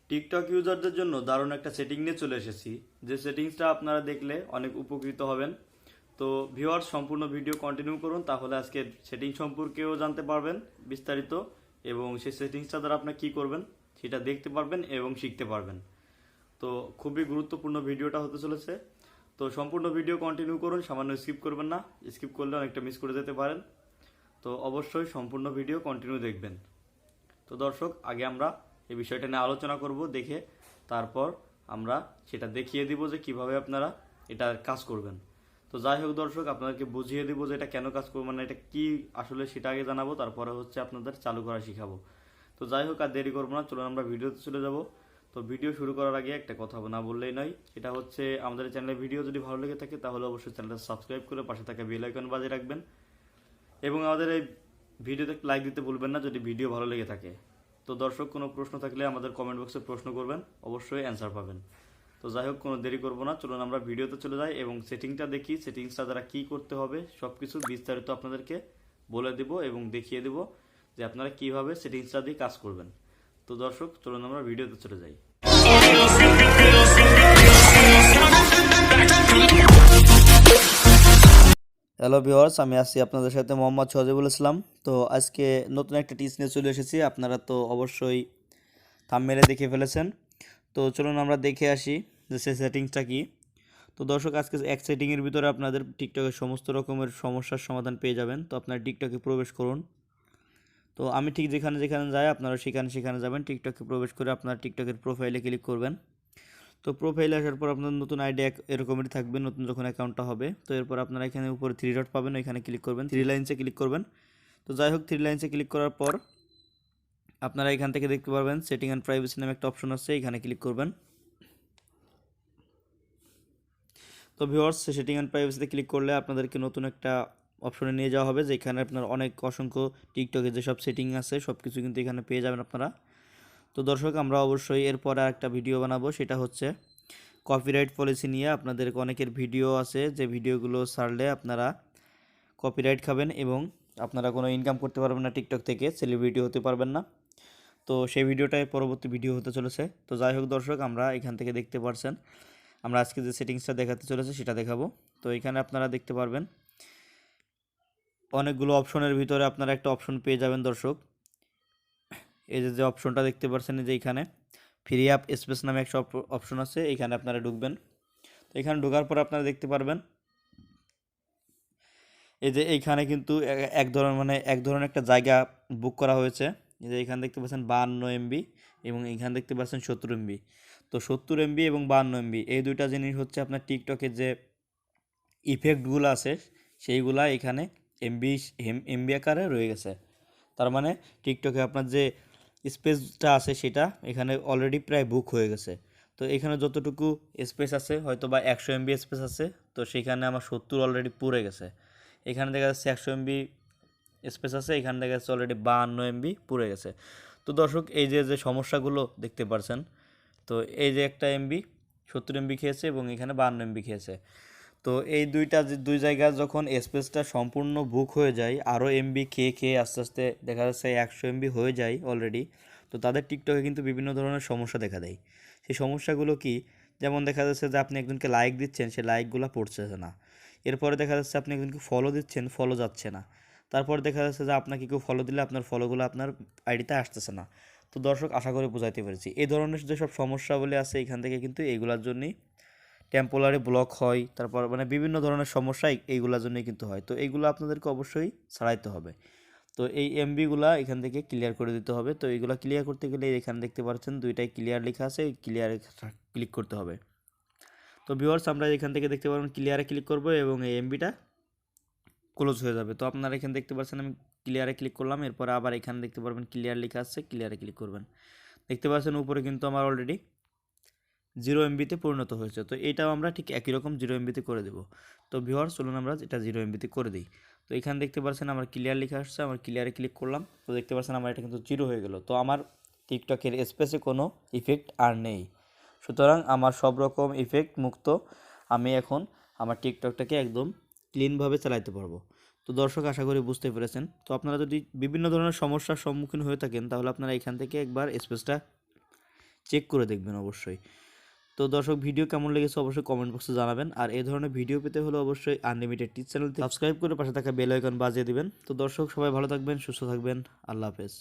TikTok ইউজারদের জন্য দারুণ একটা সেটিং নিয়ে চলে এসেছি, যে সেটিংসটা আপনারা দেখলে অনেক উপকৃত হবেন। তো ভিউয়ার্স, সম্পূর্ণ ভিডিও কন্টিনিউ করুন, তাহলে আজকের সেটিং সম্পর্কেও জানতে পারবেন বিস্তারিত, এবং সেই সেটিংসটা দ্বারা আপনি কী করবেন সেটা দেখতে পারবেন এবং শিখতে পারবেন। তো খুবই গুরুত্বপূর্ণ ভিডিওটা হতে চলেছে। তো সম্পূর্ণ ভিডিও কন্টিনিউ করুন, সামান্য স্কিপ করবেন না, স্কিপ করলে অনেকটা মিস করে যেতে পারেন। তো অবশ্যই সম্পূর্ণ ভিডিও কন্টিনিউ দেখবেন। তো দর্শক, আগে আমরা এই বিষয়টা নিয়ে আলোচনা করব, দেখে তারপর আমরা সেটা দেখিয়ে দিব যে কিভাবে আপনারা এটা কাজ করবেন। তো যাই হোক দর্শক, আপনাদেরকে বুঝিয়ে দিব যে এটা কেন কাজ করবো, মানে এটা কি আসলে সেটা আগে জানাবো, তারপরে হচ্ছে আপনাদের চালু করা শিখাবো। তো যাই হোক, আর দেরি করবো না, চলুন আমরা ভিডিওতে চলে যাব। তো ভিডিও শুরু করার আগে একটা কথা না বললেই নয়, সেটা হচ্ছে আমাদের চ্যানেলের ভিডিও যদি ভালো লেগে থাকে তাহলে অবশ্যই চ্যানেলটা সাবস্ক্রাইব করে পাশে থাকা বেল আইকন বাজিয়ে রাখবেন, এবং আমাদের এই ভিডিওতে লাইক দিতে ভুলবেন না যদি ভিডিও ভালো লেগে থাকে। তো দর্শক, কোনো প্রশ্ন থাকলে আমাদের কমেন্ট বক্সে প্রশ্ন করবেন, অবশ্যই অ্যান্সার পাবেন। তো যাই হোক, কোনো দেরি করবো না, চলুন আমরা ভিডিওতে চলে যাই এবং সেটিংটা দেখি। সেটিংসটা দ্বারা কী করতে হবে সব কিছু বিস্তারিত আপনাদেরকে বলে দেব এবং দেখিয়ে দেব যে আপনারা কীভাবে সেটিংসটা দিয়ে কাজ করবেন। তো দর্শক, চলুন আমরা ভিডিওতে চলে যাই। হ্যালো ভিউয়ার্স, আমি আছি আপনাদের সাথে মোহাম্মদ সজিবুল ইসলাম। তো আজকে নতুন একটা টিপস নিয়ে চলে এসেছি, আপনারা তো অবশ্যই থাম্বনেইলে দেখে ফেলেছেন। তো চলুন আমরা দেখে আসি যে সেই সেটিংসটা কি। তো দর্শক, আজকে এক সেটিংয়ের ভিতরে আপনাদের টিকটকের সমস্ত রকমের সমস্যার সমাধান পেয়ে যাবেন। তো আপনারা টিকটকে প্রবেশ করুন। তো আমি ঠিক যেখানে যেখানে যাই আপনারা সেখানে যাবেন। টিকটকে প্রবেশ করে আপনারা টিকটকের প্রোফাইলে ক্লিক করবেন। তো প্রোফাইলে আসার পর আপনার নতুন আইডি এরকমই থাকবে, নতুন যখন অ্যাকাউন্টটা হবে। তো এরপর আপনারা এখানে উপরে থ্রি ডট পাবেন, এখানে ক্লিক করবেন, থ্রি লাইনসে ক্লিক করবেন। তো যাই হোক, থ্রি লাইনসে ক্লিক করার পর আপনারা এখান থেকে দেখতে পারবেন সেটিং অ্যান্ড প্রাইভেসি নামে একটা অপশন আছে, এখানে ক্লিক করবেন। তো ভিউয়ার্স, সেটিং অ্যান্ড প্রাইভেসিতে ক্লিক করলে আপনাদেরকে নতুন একটা অপশনে নিয়ে যাওয়া হবে, যেখানে আপনার অনেক অসংখ্য টিকটকে যেসব সেটিং আছে সব কিছু কিন্তু এখানে পেয়ে যাবেন আপনারা। তো দর্শক, আমরা অবশ্যই এরপরে একটা ভিডিও বানাবো, সেটা হচ্ছে কপিরাইট পলিসি নিয়ে। আপনাদের অনেকের ভিডিও আছে যে ভিডিওগুলো ছাড়লে আপনারা কপিরাইট খাবেন এবং আপনারা কোনো ইনকাম করতে পারবেন না টিকটক থেকে, সেলিব্রিটি হতে পারবেন না। তো সেই ভিডিওটাই পরবর্তী ভিডিও হতে চলেছে। তো যাই হোক দর্শক, আমরা এখান থেকে দেখতে পারছেন আমরা আজকে যে সেটিংসটা দেখাতে চলেছে সেটা দেখাবো। তো এখানে আপনারা দেখতে পারবেন অনেকগুলো অপশনের ভিতরে আপনারা একটা অপশন পেয়ে যাবেন দর্শক। এই যে অপশনটা দেখতে পাচ্ছেন, যে এখানে ফ্রি অ্যাপ স্পেস নামে একটা অপশন আছে, এখানে আপনারা ঢুকবেন। তো এখানে ঢোকার পর আপনারা দেখতে পারবেন এই যে এইখানে কিন্তু এক ধরনের একটা জায়গা বুক করা হয়েছে। এই যে এখানে দেখতে পাচ্ছেন 52 এমবি এবং এখানে দেখতে পাচ্ছেন 70 এমবি। তো 70 এমবি এবং 52 এমবি এই দুইটা জিনিস হচ্ছে আপনার টিকটকের যে ইফেক্টগুলো আছে সেইগুলা এখানে এমবি এমবি আকারে রয়ে গেছে। তার মানে টিকটকে আপনার যে স্পেসটা আছে সেটা এখানে অলরেডি প্রায় বুক হয়ে গেছে। তো এখানে যতটুকু স্পেস আছে হয়তো বা 100 এমবি স্পেস আছে, তো সেখানে আমার 70 অলরেডি পুরে গেছে। এখানে দেখা যাচ্ছে 100 এমবি স্পেস আছে, এখানে দেখা যাচ্ছে অলরেডি 52 এমবি পুরে গেছে। তো দর্শক, এই যে যে সমস্যাগুলো দেখতে পারছেন, তো এই যে একটা এমবি 70 এমবি খেয়েছে এবং এখানে 52 এমবি খেয়েছে। তো এই দুই জায়গা যখন স্পেসটা সম্পূর্ণ বুক হয়ে যায়, আরও এমবি খেয়ে খেয়ে আস্তে আস্তে দেখা যাচ্ছে 100 এমবি হয়ে যায় অলরেডি, তো তাদের টিকটকে কিন্তু বিভিন্ন ধরনের সমস্যা দেখা দেয়। সেই সমস্যাগুলো কি? যেমন দেখা যাচ্ছে যে আপনি একজনকে লাইক দিচ্ছেন, সে লাইকগুলো পড়ছে না। এরপরে দেখা যাচ্ছে আপনি একজনকে ফলো দিচ্ছেন, ফলো যাচ্ছে না। তারপর দেখা যাচ্ছে যে আপনাকে কেউ ফলো দিলে আপনার ফলোগুলো আপনার আইডিতে আসতেছে না। তো দর্শক, আশা করি বোঝাইতে পেরেছি। এই ধরনের যেসব সমস্যাগুলি আছে এখান থেকে কিন্তু এইগুলোর জন্যই টেম্পোরারি ব্লক হয়, তারপর মানে বিভিন্ন ধরনের সমস্যা এইগুলোর জন্যই কিন্তু হয়। তো এইগুলো আপনাদেরকে অবশ্যই ছাড়াইতে হবে। তো এই এমবিগুলা এখান থেকে ক্লিয়ার করে দিতে হবে। তো এইগুলো ক্লিয়ার করতে গেলে এখানে দেখতে পাচ্ছেন দুইটাই ক্লিয়ার লেখা আছে, ক্লিয়ারে ক্লিক করতে হবে। তো ভিউয়ার্স, আমরা এখান থেকে দেখতে পারবেন ক্লিয়ারে ক্লিক করব এবং এই এমবিটা ক্লোজ হয়ে যাবে। তো আপনারা এখানে দেখতে পাচ্ছেন আমি ক্লিয়ারে ক্লিক করলাম, এরপর আবার এখানে দেখতে পারবেন ক্লিয়ার লেখা আছে, ক্লিয়ারে ক্লিক করবেন। দেখতে পাচ্ছেন উপরে কিন্তু আমার অলরেডি 0 এমবিতে পরিণত হয়েছে। তো এটাও আমরা ঠিক একই রকম 0 এমবিতে করে দেব। তো ভিউয়ার্স, চলুন আমরা এটা 0 এমবিতে করে দিই। তো এখানে দেখতে পাচ্ছেন আমার ক্লিয়ার লেখা আসছে, আমার ক্লিয়ারে ক্লিক করলাম। তো দেখতে পাচ্ছেন আমার এটা কিন্তু 0 হয়ে গেল। তো আমার টিকটকের স্পেসে কোনো ইফেক্ট আর নেই। সুতরাং আমার সব রকম ইফেক্ট মুক্ত আমি এখন আমার টিকটকটাকে একদম ক্লিনভাবে চালাতে পারবো। তো দর্শক, আশা করি বুঝতে পেরেছেন। তো আপনারা যদি বিভিন্ন ধরনের সমস্যার সম্মুখীন হয়ে থাকেন তাহলে আপনারা এখান থেকে একবার স্পেসটা চেক করে দেখবেন অবশ্যই। তো দর্শক, ভিডিও কেমন লেগেছে অবশ্যই কমেন্ট বক্সে জানাবেন। আর এই ধরনের ভিডিও পেতে হলে অবশ্যই আনলিমিটেড টিপস চ্যানেলটি সাবস্ক্রাইব করে পাশে থাকা বেল আইকন বাজিয়ে দিবেন। তো দর্শক, সবাই ভালো থাকবেন, সুস্থ থাকবেন। আল্লাহ হাফেজ।